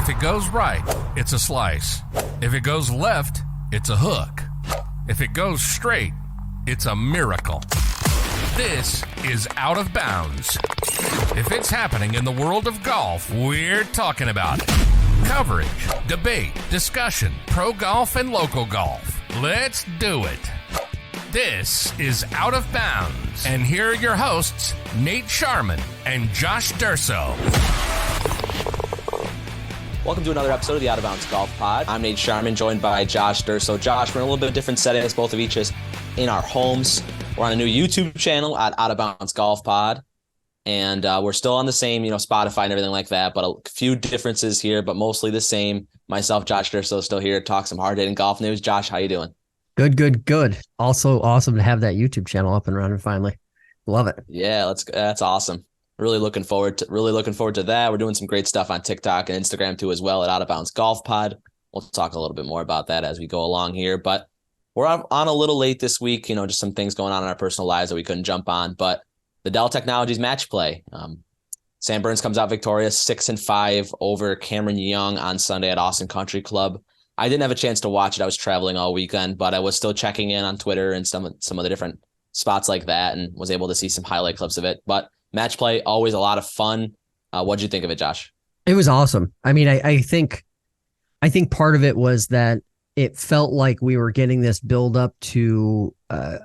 If it goes right, it's a slice. If it goes left, it's a hook. If it goes straight, it's a miracle. This is Out of Bounds. If it's happening in the world of golf, we're talking about it. Coverage, debate, discussion, pro golf and local golf. Let's do it. This is Out of Bounds. And here are your hosts, Nate Sharman and Josh Durso. Welcome to another episode of the Out of Bounds Golf Pod. I'm Nate Sharman, joined by Josh Durso. Josh, we're in a little bit different settings, both of each is in our homes. We're on a new YouTube channel at Out of Bounds Golf Pod. And we're still on the same, Spotify and everything like that, but a few differences here, but mostly the same. Myself, Josh Durso, still here to talk some hard-hitting golf news. Josh, how you doing? Good. Also awesome to have that YouTube channel up and running finally. Love it. Yeah, that's awesome. Really looking forward to that. We're doing some great stuff on TikTok and Instagram too as well at Out of Bounds Golf Pod. We'll talk a little bit more about that as we go along here, but we're on a little late this week, just some things going on in our personal lives that we couldn't jump on, but the Dell Technologies match play. Sam Burns comes out victorious 6-5 over Cameron Young on Sunday at Austin Country Club. I didn't have a chance to watch it. I was traveling all weekend, but I was still checking in on Twitter and some of the different spots like that and was able to see some highlight clips of it. But match play, always a lot of fun. What'd you think of it, Josh? It was awesome. I mean, I think part of it was that it felt like we were getting this build up to a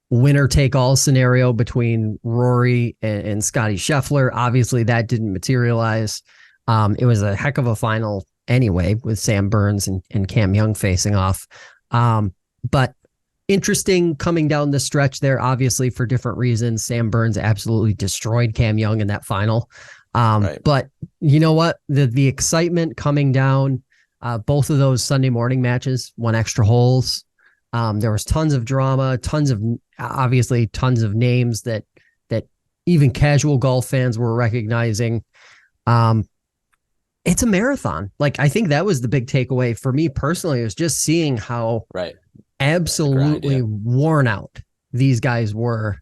winner-take-all scenario between Rory and Scottie Scheffler. Obviously, that didn't materialize. It was a heck of a final anyway, with Sam Burns and Cam Young facing off. But interesting coming down the stretch there, obviously, for different reasons. Sam Burns absolutely destroyed Cam Young in that final. Right. But you know what? The excitement coming down, both of those Sunday morning matches, 1 extra holes. There was tons of drama, tons of names that even casual golf fans were recognizing. It's a marathon. Like, I think that was the big takeaway for me personally, was just seeing how absolutely worn out these guys were.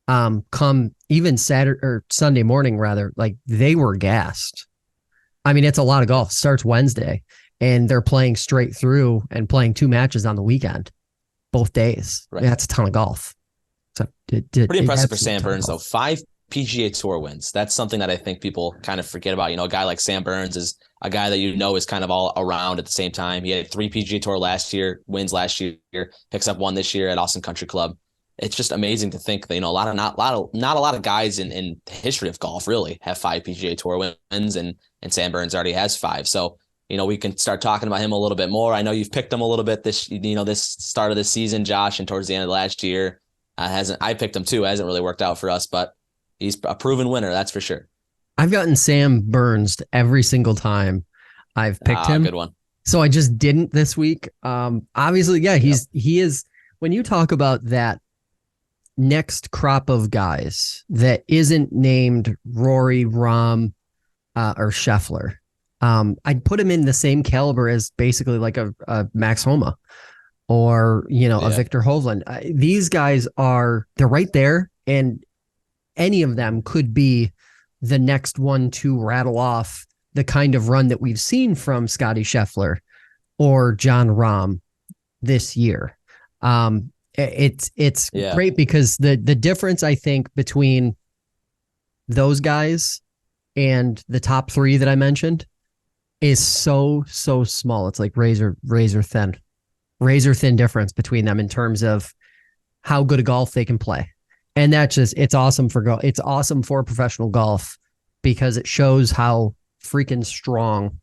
Come even Saturday or Sunday morning, rather, like they were gassed. I mean, it's a lot of golf. It starts Wednesday and they're playing straight through and playing 2 matches on the weekend. Both days. Right. That's a ton of golf. So pretty impressive for Sam Burns, though. 5 PGA Tour wins. That's something that I think people kind of forget about. A guy like Sam Burns is a guy that is kind of all around at the same time. He had 3 PGA Tour wins last year, picks up 1 this year at Austin Country Club. It's just amazing to think that not a lot of guys in the history of golf really have 5 PGA Tour wins, and Sam Burns already has 5. So we can start talking about him a little bit more. I know you've picked him a little bit this start of the season, Josh, and towards the end of last year. I picked him too. It hasn't really worked out for us, but he's a proven winner, that's for sure. I've gotten Sam Burns every single time I've picked him. Good one. So I just didn't this week. Obviously, yeah, he is. When you talk about that next crop of guys that isn't named Rory, Rahm, or Scheffler, I'd put him in the same caliber as basically like a Max Homa or, a Victor Hovland. These guys they're right there, and any of them could be the next one to rattle off the kind of run that we've seen from Scottie Scheffler or Jon Rahm this year. It's great because the difference, I think, between those guys and the top 3 that I mentioned is so small. It's like razor thin difference between them in terms of how good a golf they can play. And it's awesome for golf. It's awesome for professional golf because it shows how freaking strong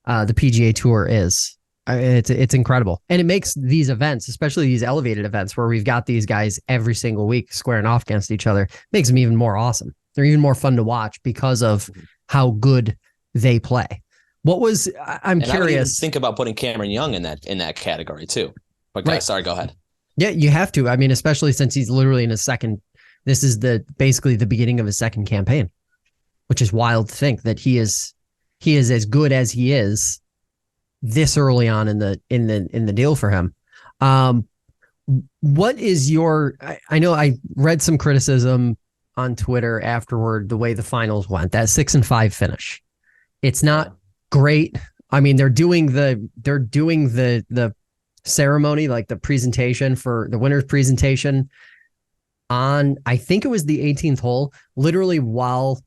the PGA Tour is. It's incredible. And it makes these events, especially these elevated events where we've got these guys every single week squaring off against each other, makes them even more awesome. They're even more fun to watch because of how good they play. I'm curious. I would even think about putting Cameron Young in that category too. But guys, sorry, go ahead. Yeah, you have to. I mean, especially since he's literally in his second. This is basically the beginning of his second campaign, which is wild to think that he is as good as he is this early on in the deal for him. What is your? I know I read some criticism on Twitter afterward the way the finals went. That 6-5 finish. It's not great. I mean, they're doing the ceremony, like the presentation for the winner's presentation on, I think it was the 18th hole, literally while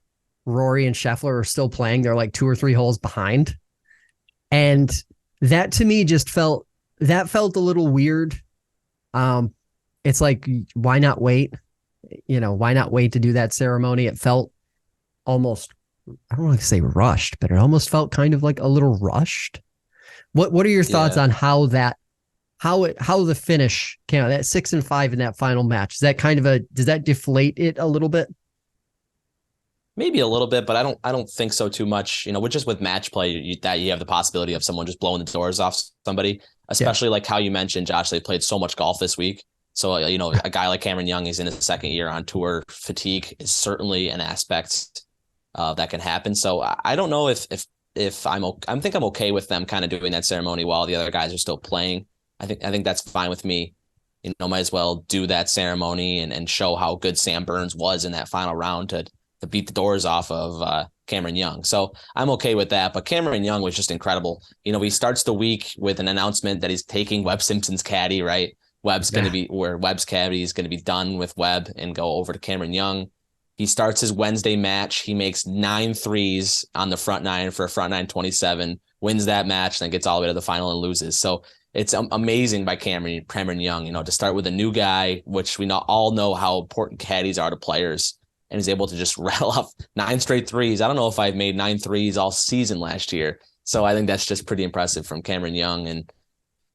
Rory and Scheffler are still playing. They're like 2 or 3 holes behind. And that to me just felt a little weird. It's like, why not wait? Why not wait to do that ceremony? It felt almost, I don't want to say rushed, but it almost felt kind of like a little rushed. What are your thoughts on how the finish came out, that 6-5 in that final match? Is that does that deflate it a little bit? Maybe a little bit, but I don't think so too much. With match play, that you have the possibility of someone just blowing the doors off somebody, especially like how you mentioned, Josh, they played so much golf this week. So, a guy like Cameron Young is in his second year on tour. Fatigue is certainly an aspect that can happen. So I don't know if I think I'm okay with them kind of doing that ceremony while the other guys are still playing. I think that's fine with me. Might as well do that ceremony and show how good Sam Burns was in that final round to beat the doors off of Cameron Young. So I'm okay with that. But Cameron Young was just incredible. He starts the week with an announcement that he's taking Webb Simpson's caddy, right? Webb's going to be where Webb's caddy is going to be done with Webb and go over to Cameron Young. He starts his Wednesday match. He makes 9 threes on the front nine for a front nine 27, wins that match, then gets all the way to the final and loses. So it's amazing by Cameron Young, to start with a new guy, which we all know how important caddies are to players. And he's able to just rattle off 9 straight threes. I don't know if I've made 9 threes all season last year. So I think that's just pretty impressive from Cameron Young. And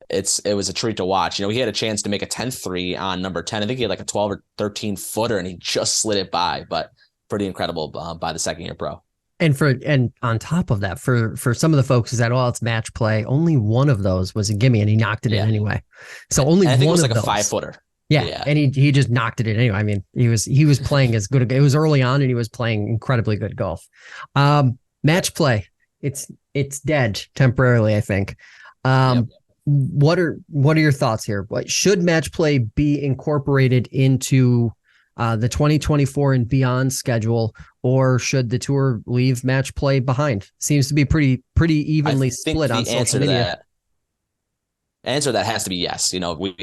it was a treat to watch. He had a chance to make a 10th three on number 10. I think he had like a 12 or 13 footer and he just slid it by, but pretty incredible by the second year pro. And on top of that, for some of the folks who said, "Oh, it's match play," only one of those was a gimme and he knocked it in anyway. So only I think one it was like of a those. 5-footer. Yeah, and he just knocked it in anyway. I mean, he was playing as good. It was early on, and he was playing incredibly good golf. Match play, it's dead temporarily, I think. What are your thoughts here? What should match play be incorporated into the 2024 and beyond schedule, or should the tour leave match play behind? Seems to be pretty evenly split on social media. Answer that has to be yes.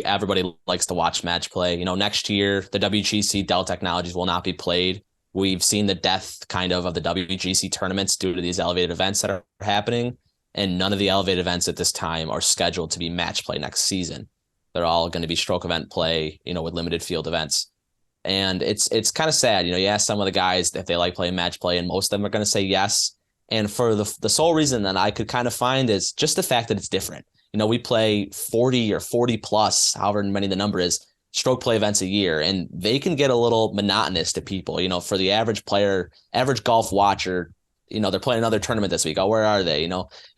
Everybody likes to watch match play. Next year, the WGC Dell Technologies will not be played. We've seen the death of the WGC tournaments due to these elevated events that are happening. And none of the elevated events at this time are scheduled to be match play next season. They're all going to be stroke event play, with limited field events. And it's kind of sad. You ask some of the guys if they like playing match play, and most of them are going to say yes. And for the sole reason that I could kind of find is just the fact that it's different. We play 40 or 40 plus, however many the number is, stroke play events a year, and they can get a little monotonous to people. For the average player, average golf watcher, they're playing another tournament this week. Oh, where are they?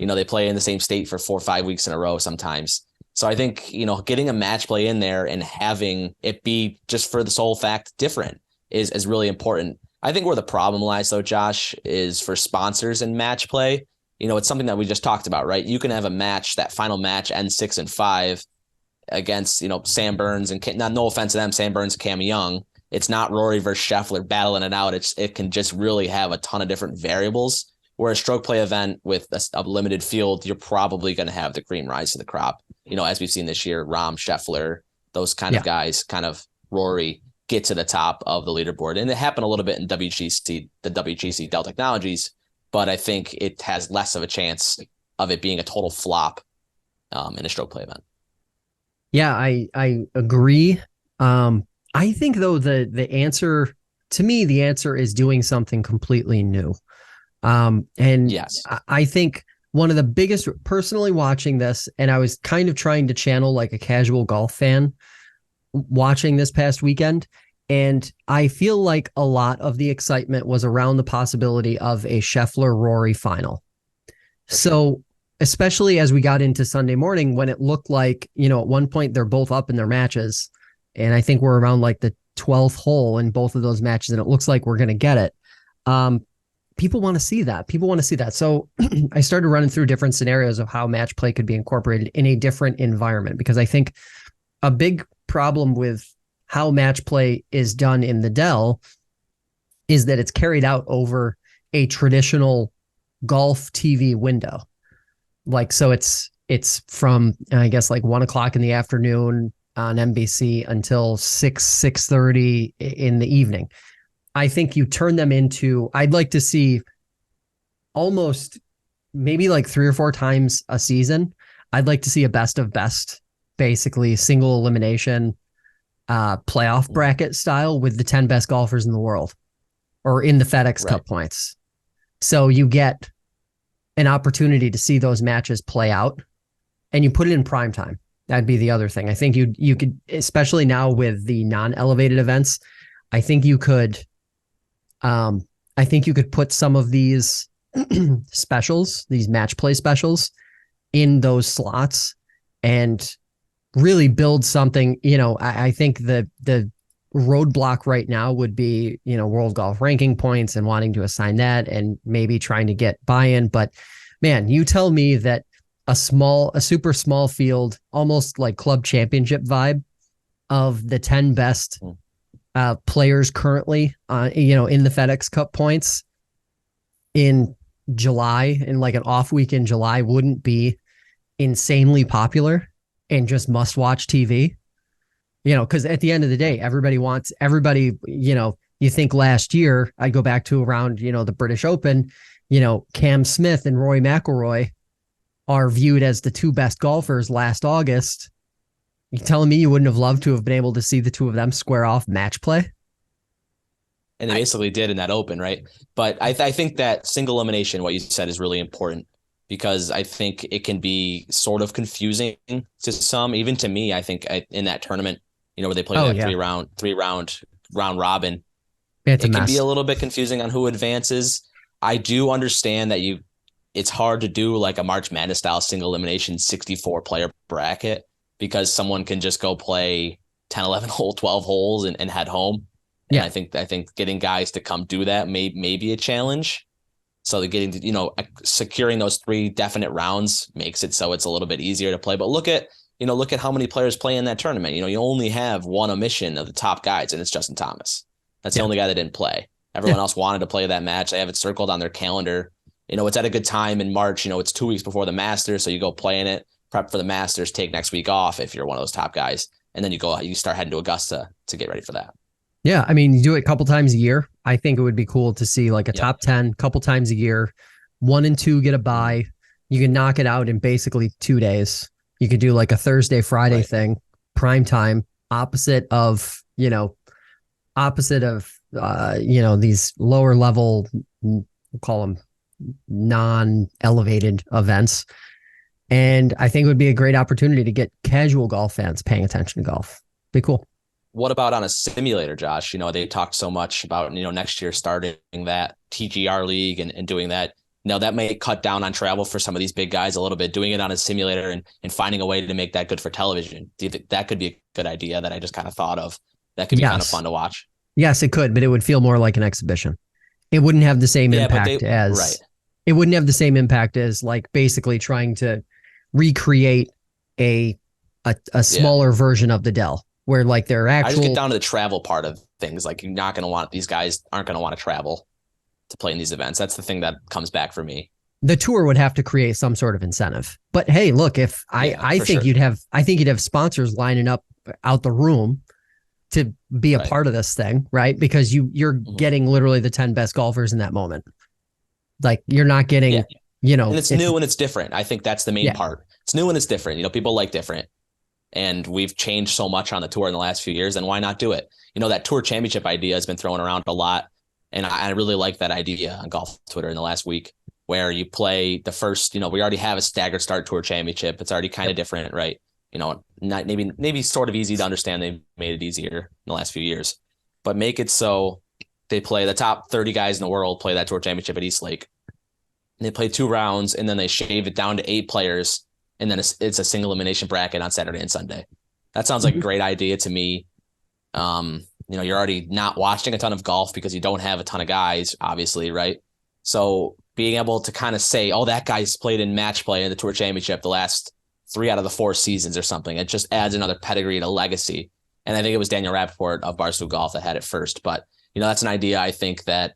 They play in the same state for 4 or 5 weeks in a row sometimes. So I think, getting a match play in there and having it be just for the sole fact different is really important. I think where the problem lies, though, Josh, is for sponsors and match play. It's something that we just talked about, right? You can have a match, that final match ends 6-5 against, Sam Burns and no offense to them, Sam Burns and Cam Young. It's not Rory versus Scheffler battling it out. It can just really have a ton of different variables. Where a stroke play event with a limited field, you're probably going to have the cream rise to the crop. As we've seen this year, Rahm, Scheffler, those kind of guys, kind of Rory, get to the top of the leaderboard. And it happened a little bit in the WGC Dell Technologies, but I think it has less of a chance of it being a total flop in a stroke play event. Yeah, I agree. I think, though, the answer is doing something completely new. And yes, I think one of the biggest, personally watching this, and I was kind of trying to channel like a casual golf fan watching this past weekend. And I feel like a lot of the excitement was around the possibility of a Scheffler-Rory final. Okay. So especially as we got into Sunday morning, when it looked like, at one point they're both up in their matches. And I think we're around like the 12th hole in both of those matches. And it looks like we're going to get it. People want to see that. So I started running through different scenarios of how match play could be incorporated in a different environment, because I think a big problem with how match play is done in the Dell is that it's carried out over a traditional golf TV window. Like, so it's from, I guess, like 1 o'clock in the afternoon on NBC until 6:30 in the evening. I think you turn them into, I'd like to see almost maybe like 3 or 4 times a season. I'd like to see a best of best, basically single elimination playoff bracket style with the 10 best golfers in the world or in the FedEx Cup points. So you get an opportunity to see those matches play out and you put it in prime time. That'd be the other thing. I think you could, especially now with the non-elevated events, I think you could put some of these specials, these match play specials in those slots and really build something. I think the roadblock right now would be, world golf ranking points and wanting to assign that and maybe trying to get buy-in. But man, you tell me that a super small field, almost like club championship vibe of the 10 best players currently, in the FedEx Cup points in July, in like an off week in July, wouldn't be insanely popular and just must watch TV. Because at the end of the day, everybody, you think last year, I go back to around, the British Open, Cam Smith and Rory McIlroy are viewed as the 2 best golfers last August. You telling me you wouldn't have loved to have been able to see the 2 of them square off match play? And they basically did in that Open, right? But I think that single elimination, what you said, is really important because I think it can be sort of confusing to some, even to me. I think in that tournament, where they play three round robin, it can be a little bit confusing on who advances. I do understand that it's hard to do like a March Madness style single elimination 64 player bracket because someone can just go play 10, 11 hole, 12 holes and head home. And I think getting guys to come do that may be a challenge. So they're getting to, securing those 3 definite rounds makes it so it's a little bit easier to play. But look at how many players play in that tournament. You only have one omission of the top guys, and it's Justin Thomas. That's the only guy that didn't play. Everyone else wanted to play that match. They have it circled on their calendar. It's at a good time in March. It's 2 weeks before the Masters, so you go play in it, prep for the Masters, take next week off if you're one of those top guys, and then you start heading to Augusta to get ready for that. Yeah, I mean, you do it a couple times a year. I think it would be cool to see like a top 10 couple times a year. 1 and 2 get a bye. You can knock it out in basically 2 days. You could do like a Thursday, Friday thing, prime time, opposite of these lower level, we'll call them non-elevated events. And I think it would be a great opportunity to get casual golf fans paying attention to golf. Be cool. What about on a simulator, Josh? They talked so much about, next year starting that TGR league and doing that. That may cut down on travel for some of these big guys a little bit, doing it on a simulator and finding a way to make that good for television. Do you think that could be a good idea that I just kind of thought of? That could be kind of fun to watch. Yes, it could, but it would feel more like an exhibition. It wouldn't have the same impact it wouldn't have the same impact as like basically trying to recreate a smaller version of the Dell. Where like their actual, I just get down to the travel part of things. Like these guys aren't going to want to travel to play in these events. That's the thing that comes back for me. The tour would have to create some sort of incentive. But hey, look, if I think you'd have sponsors lining up out the room to be a part of this thing, right? Because you're getting literally the 10 best golfers in that moment. Like you're not getting, and it's new and it's different. I think that's the main part. It's new and it's different. People like different. And we've changed so much on the tour in the last few years, and why not do it? That tour championship idea has been thrown around a lot, and I really like that idea on golf Twitter in the last week, where you play the first, we already have a staggered start tour championship. It's already kind of different, right? Not maybe sort of easy to understand. They've made it easier in the last few years, but make it so they play the top 30 guys in the world play that tour championship at East Lake. And they play 2 rounds, and then they shave it down to 8 players. And then it's a single elimination bracket on Saturday and Sunday. That sounds like a great idea to me. You're already not watching a ton of golf because you don't have a ton of guys, obviously, right? So being able to kind of say, oh, that guy's played in match play in the Tour Championship the last 3 out of the 4 seasons or something. It just adds another pedigree to legacy. And I think it was Daniel Rappaport of Barstool Golf that had it first. But, that's an idea I think that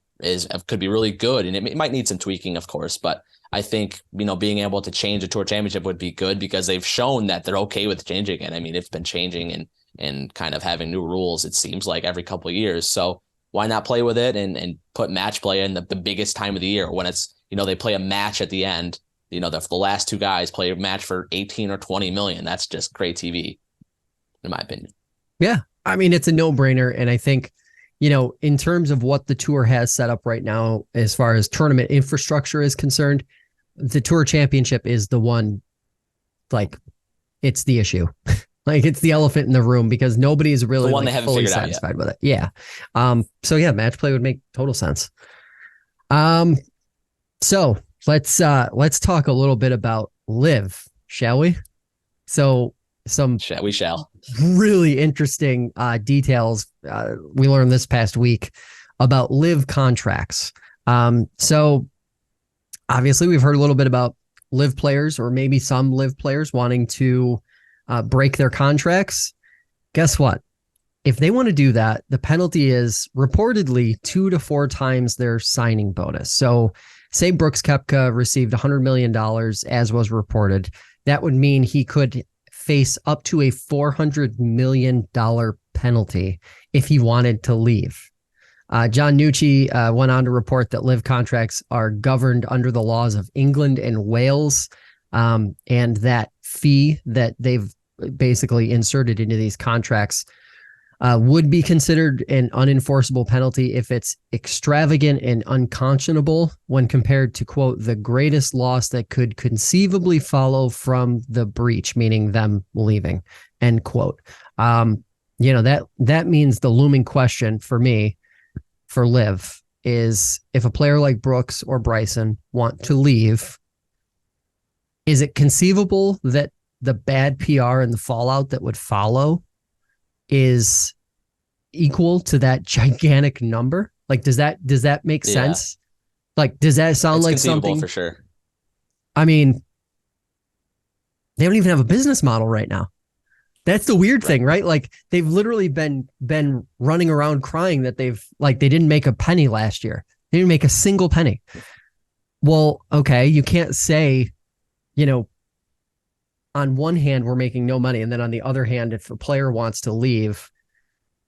could be really good, and it might need some tweaking, of course, but I think, being able to change a tour championship would be good because they've shown that they're okay with changing it. I mean, it's been changing and kind of having new rules, it seems like, every couple of years. So why not play with it and put match play in the biggest time of the year when it's, they play a match at the end, the last two guys play a match for 18 or 20 million. That's just great TV, in my opinion. Yeah. I mean, it's a no-brainer. And I think, in terms of what the tour has set up right now, as far as tournament infrastructure is concerned, the tour championship is the one, like, it's the issue. Like, it's the elephant in the room because nobody is really fully satisfied with it. Yeah. So yeah, match play would make total sense. So let's talk a little bit about LIV, shall we? So we shall. Really interesting details we learned this past week about LIV contracts. So obviously we've heard a little bit about LIV players, or maybe some LIV players wanting to break their contracts. Guess what? If they want to do that, the penalty is reportedly 2 to 4 times their signing bonus. So say Brooks Koepka received $100 million, as was reported. That would mean he could face up to a $400 million penalty if he wanted to leave. John Nucci went on to report that LIV contracts are governed under the laws of England and Wales, and that fee that they've basically inserted into these contracts would be considered an unenforceable penalty if it's extravagant and unconscionable when compared to, quote, the greatest loss that could conceivably follow from the breach, meaning them leaving, end quote. That means the looming question for me for LIV is, if a player like Brooks or Bryson want to leave, is it conceivable that the bad PR and the fallout that would follow is equal to that gigantic number? Like, does that make sense? Like, does that sound like something? For sure. I mean, they don't even have a business model right now. That's the weird thing, right? Like, they've literally been running around crying that they didn't make a penny last year. They didn't make a single penny. Well, okay, you can't say, on one hand, we're making no money, and then on the other hand, if a player wants to leave,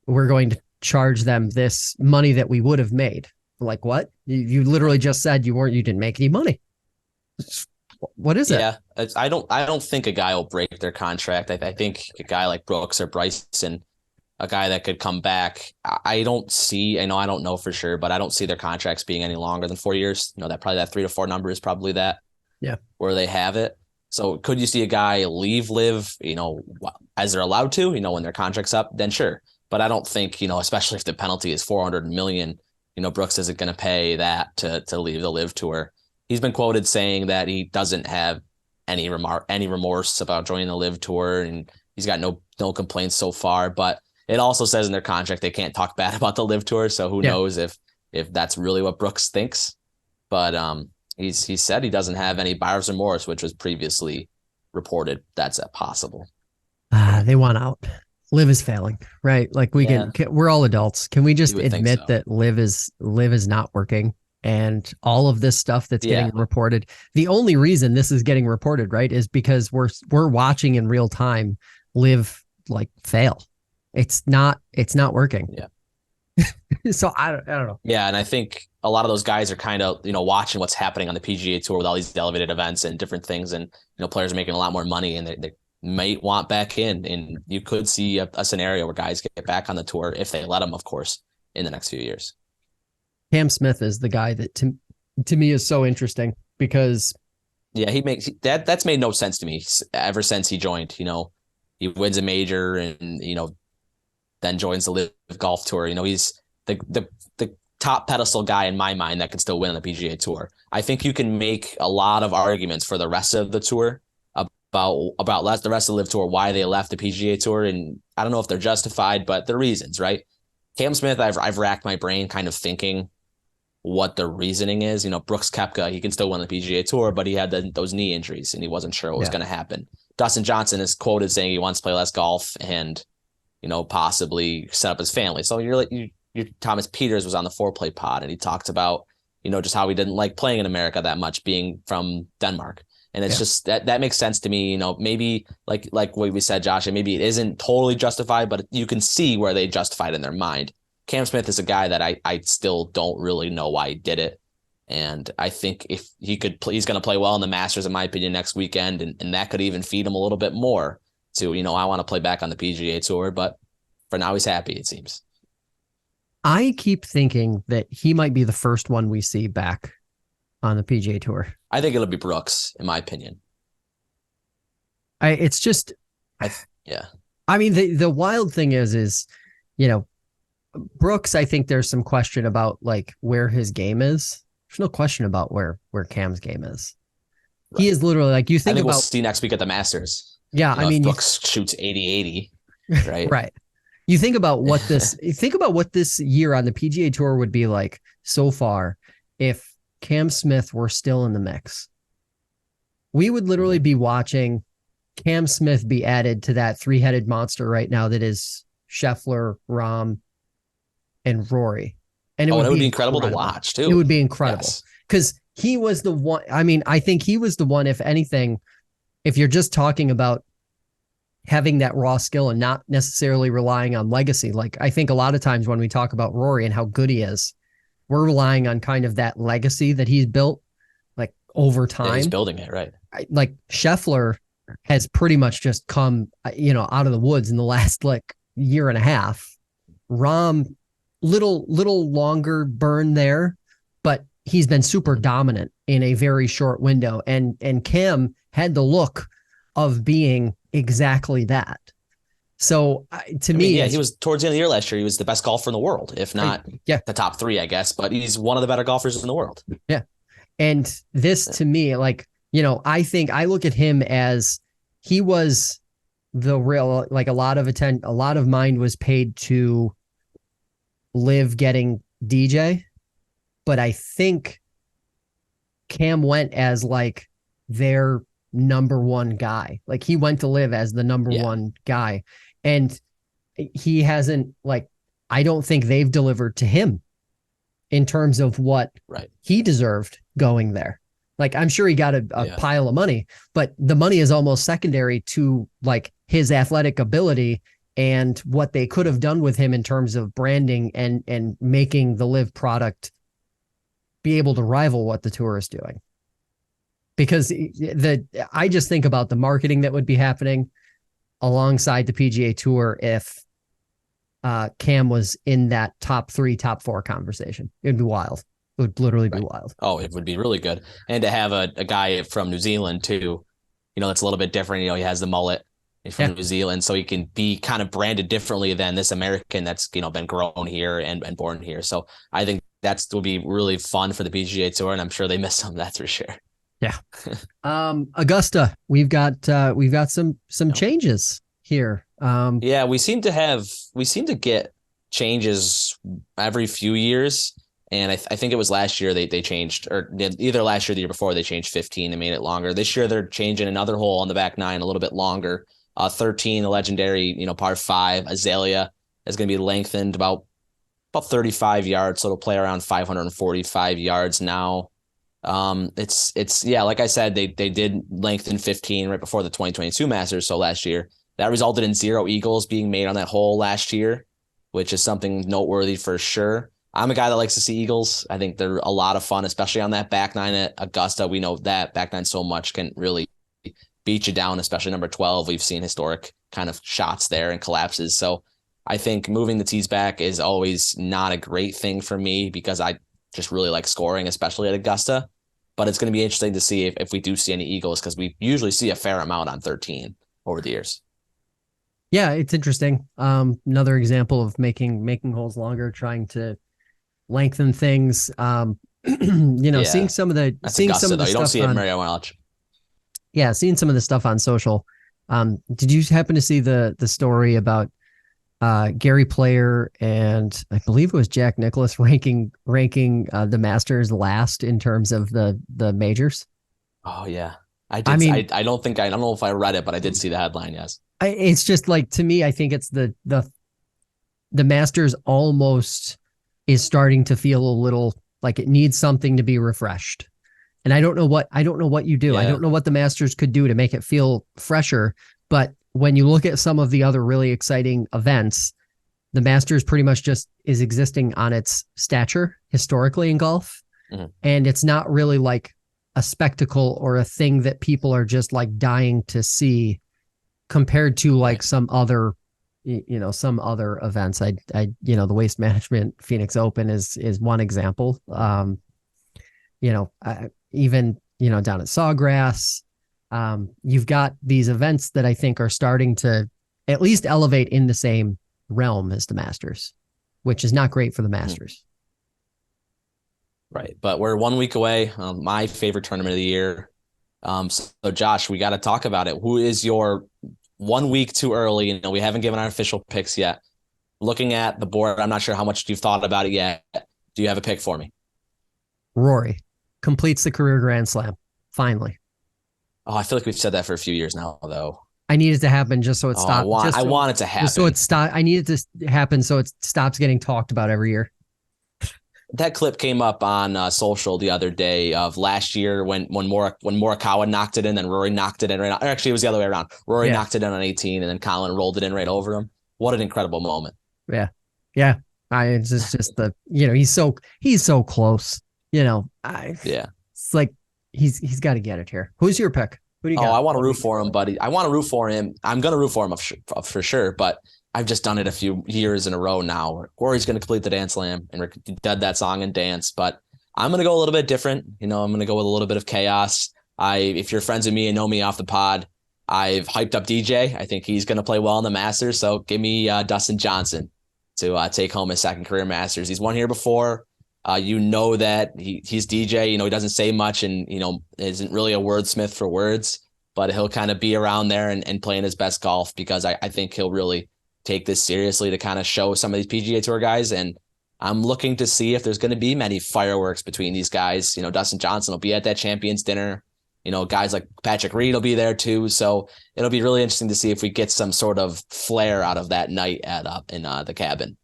we're going to charge them this money that we would have made. Like, what? You literally just said you didn't make any money. What is it? Yeah, I don't think a guy will break their contract. I think a guy like Brooks or Bryson, a guy that could come back. I don't know for sure, but I don't see their contracts being any longer than 4 years. That 3 to 4 number is probably that. Yeah, where they have it. So could you see a guy leave LIV, as they're allowed to, when their contract's up? Then sure. But I don't think, especially if the penalty is $400 million, Brooks isn't going to pay that to leave the LIV tour. He's been quoted saying that he doesn't have any remorse about joining the LIV tour, and he's got no complaints so far. But it also says in their contract they can't talk bad about the LIV tour. So who knows if that's really what Brooks thinks. But he said he doesn't have any buyer's remorse, which was previously reported. That's possible. They want out. LIV is failing, right? Like we're all adults. Can we just admit that LIV is not working? And all of this stuff that's getting reported, the only reason this is getting reported, right, is because we're watching in real time LIV fail. It's not working. Yeah. So I don't know. Yeah, and I think a lot of those guys are kind of, watching what's happening on the PGA Tour with all these elevated events and different things, and players are making a lot more money, and they might want back in, and you could see a scenario where guys get back on the tour if they let them, of course, in the next few years. Cam Smith is the guy that to me is so interesting because he makes that's made no sense to me ever since he joined. He wins a major and then joins the LIV Golf Tour. He's the top pedestal guy in my mind that can still win on the PGA Tour. I think you can make a lot of arguments for the rest of the tour about the rest of the LIV Tour, why they left the PGA Tour, and I don't know if they're justified, but the reasons, right? Cam Smith, I've racked my brain kind of thinking what the reasoning is. Brooks Koepka, he can still win the PGA Tour, but he had those knee injuries and he wasn't sure what was going to happen. Dustin Johnson is quoted saying he wants to play less golf and, possibly set up his family. So Thomas Peters was on the Foreplay pod, and he talked about, just how he didn't like playing in America that much, being from Denmark. And it's just that makes sense to me. Maybe like what we said, Josh, and maybe it isn't totally justified, but you can see where they justified in their mind. Cam Smith is a guy that I still don't really know why he did it. And I think if he could play, he's going to play well in the Masters, in my opinion, next weekend. And that could even feed him a little bit more to, I want to play back on the PGA Tour. But for now, he's happy, it seems. I keep thinking that he might be the first one we see back on the PGA Tour. I think it'll be Brooks, in my opinion. I mean, the wild thing is, Brooks, I think there's some question about like where his game is. There's no question about where Cam's game is. Right. He is literally like, you think about, we'll see next week at the Masters. Yeah. I mean, Brooks shoots 80-80, right? Right. You think about what this year on the PGA Tour would be like so far if Cam Smith were still in the mix. We would literally be watching Cam Smith be added to that three-headed monster right now that is Scheffler, Rahm, and Rory. And it would be incredible to watch too. It would be incredible because he was the one. I mean, I think he was the one, if anything, if you're just talking about having that raw skill and not necessarily relying on legacy. Like I think a lot of times when we talk about Rory and how good he is, we're relying on kind of that legacy that he's built like over time. Yeah, he's building it, right? Like Scheffler has pretty much just come, out of the woods in the last like year and a half. Rahm, little longer burn there, but he's been super dominant in a very short window. And Cam had the look of being exactly that. So to me, he was towards the end of the year last year. He was the best golfer in the world, if not the top three, I guess. But he's one of the better golfers in the world. Yeah, and this to me, like I think I look at him as he was the real, like a lot of mind was paid to LIV getting DJ, but I think Cam went as like their number one guy. Like he went to LIV as the number one guy, and he hasn't, like, I don't think they've delivered to him in terms of what he deserved going there. Like I'm sure he got a pile of money, but the money is almost secondary to like his athletic ability and what they could have done with him in terms of branding and making the LIV product be able to rival what the tour is doing. Because I just think about the marketing that would be happening alongside the PGA Tour if Cam was in that top 3, top 4 conversation. It'd be wild. It would literally be wild. Oh, it would be really good. And to have a guy from New Zealand too, that's a little bit different. He has the mullet. He's from New Zealand, so he can be kind of branded differently than this American that's been grown here and born here. So I think will be really fun for the PGA Tour, and I'm sure they miss him. That's for sure. Yeah. Augusta, we've got some changes here. We seem to get changes every few years. And I think it was last year they changed, or either last year or the year before, they changed 15 and made it longer. This year they're changing another hole on the back 9 a little bit longer. 13, the legendary, par 5 Azalea is going to be lengthened about 35 yards. So it'll play around 545 yards now. It's like I said, they did lengthen 15 right before the 2022 Masters. So last year that resulted in 0 eagles being made on that hole last year, which is something noteworthy for sure. I'm a guy that likes to see eagles. I think they're a lot of fun, especially on that back 9 at Augusta. We know that back 9 so much can really beat you down, especially number 12. We've seen historic kind of shots there and collapses. So I think moving the tees back is always not a great thing for me because I just really like scoring, especially at Augusta. But it's going to be interesting to see if we do see any eagles, because we usually see a fair amount on 13 over the years. Yeah, it's interesting. Another example of making holes longer, trying to lengthen things. Seeing some of the You don't see it on, very much. Yeah, seeing some of the stuff on social. Did you happen to see the story about Gary Player and I believe it was Jack Nicklaus ranking the Masters last in terms of the majors? Oh yeah, I did. I don't know if I read it, but I did see the headline. Yes, it's just like, to me, I think it's the Masters almost is starting to feel a little like it needs something to be refreshed. And I don't know what you do. I don't know what the Masters could do to make it feel fresher. But when you look at some of the other really exciting events, the Masters pretty much just is existing on its stature historically in golf. Mm-hmm. And it's not really like a spectacle or a thing that people are just like dying to see compared to like some other events. The Waste Management Phoenix Open is one example. Even down at Sawgrass, you've got these events that I think are starting to at least elevate in the same realm as the Masters, which is not great for the Masters. Right. But we're 1 week away. My favorite tournament of the year. So Josh, we got to talk about it. Who is your 1 week too early? We haven't given our official picks yet. Looking at the board, I'm not sure how much you've thought about it yet. Do you have a pick for me? Rory completes the career Grand Slam. Finally. Oh, I feel like we've said that for a few years now, though. I need it to happen just so it stops. I want it to happen. So it stop. I need it to happen so it stops getting talked about every year. That clip came up on social the other day of last year when Morikawa knocked it in, then Rory knocked it in right. Actually, it was the other way around. Rory knocked it in on 18, and then Colin rolled it in right over him. What an incredible moment! Yeah. It's just the he's so close. It's like he's got to get it here. Who's your pick? Who do you got? I want to root for him, buddy. I want to root for him. I'm going to root for him for sure, but I've just done it a few years in a row now. Rory's going to complete the Dance Slam and did that song and dance, but I'm going to go a little bit different. I'm going to go with a little bit of chaos. If you're friends with me and know me off the pod, I've hyped up DJ. I think he's going to play well in the Masters. So give me Dustin Johnson to take home his second career Masters. He's won here before. That he's DJ. He doesn't say much and, isn't really a wordsmith for words, but he'll kind of be around there and playing his best golf because I think he'll really take this seriously to kind of show some of these PGA Tour guys. And I'm looking to see if there's going to be many fireworks between these guys. Dustin Johnson will be at that Champions dinner. Guys like Patrick Reed will be there too. So it'll be really interesting to see if we get some sort of flair out of that night in the cabin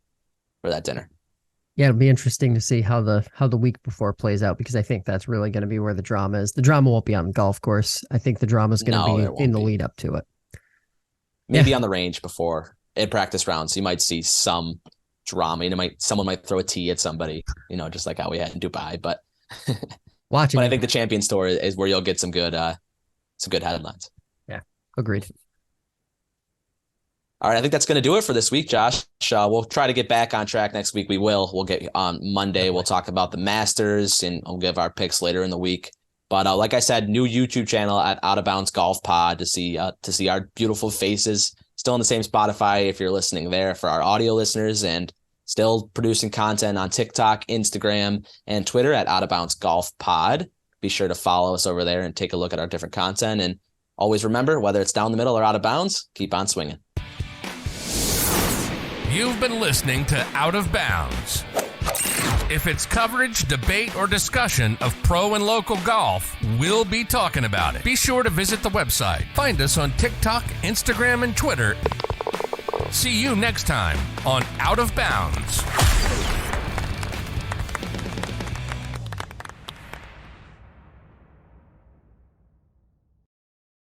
for that dinner. Yeah, it'll be interesting to see how the week before plays out because I think that's really going to be where the drama is. The drama won't be on the golf course. I think the drama is going to be in the lead up to it. Maybe on the range before in practice rounds, you might see some drama. Someone might throw a tee at somebody, just like how we had in Dubai. But I think the Champions Tour is where you'll get some good headlines. Yeah, agreed. All right, I think that's going to do it for this week, Josh. We'll try to get back on track next week. We will. We'll get on Monday. We'll talk about the Masters, and we'll give our picks later in the week. But like I said, new YouTube channel at Out of Bounds Golf Pod to see our beautiful faces. Still on the same Spotify if you're listening there for our audio listeners, and still producing content on TikTok, Instagram, and Twitter at Out of Bounds Golf Pod. Be sure to follow us over there and take a look at our different content. And always remember, whether it's down the middle or out of bounds, keep on swinging. You've been listening to Out of Bounds. If it's coverage, debate, or discussion of pro and local golf, we'll be talking about it. Be sure to visit the website. Find us on TikTok, Instagram, and Twitter. See you next time on Out of Bounds.